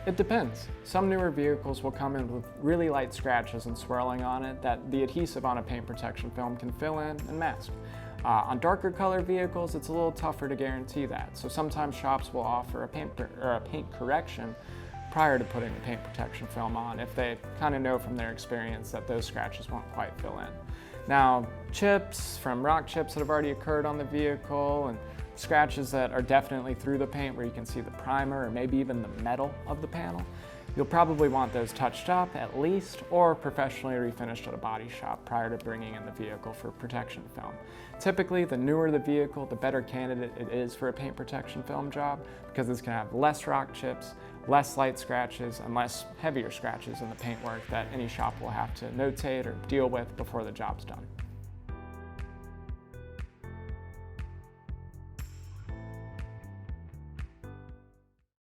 It depends. Some newer vehicles will come in with really light scratches and swirling on it that the adhesive on a paint protection film can fill in and mask. On darker color vehicles, it's a little tougher to guarantee that. So sometimes shops will offer a paint correction prior to putting the paint protection film on if they kind of know from their experience that those scratches won't quite fill in. Now, chips from rock chips that have already occurred on the vehicle and scratches that are definitely through the paint where you can see the primer or maybe even the metal of the panel, you'll probably want those touched up at least or professionally refinished at a body shop prior to bringing in the vehicle for protection film. Typically, the newer the vehicle, the better candidate it is for a paint protection film job because it's going to have less rock chips, less light scratches, and less heavier scratches in the paintwork that any shop will have to notate or deal with before the job's done.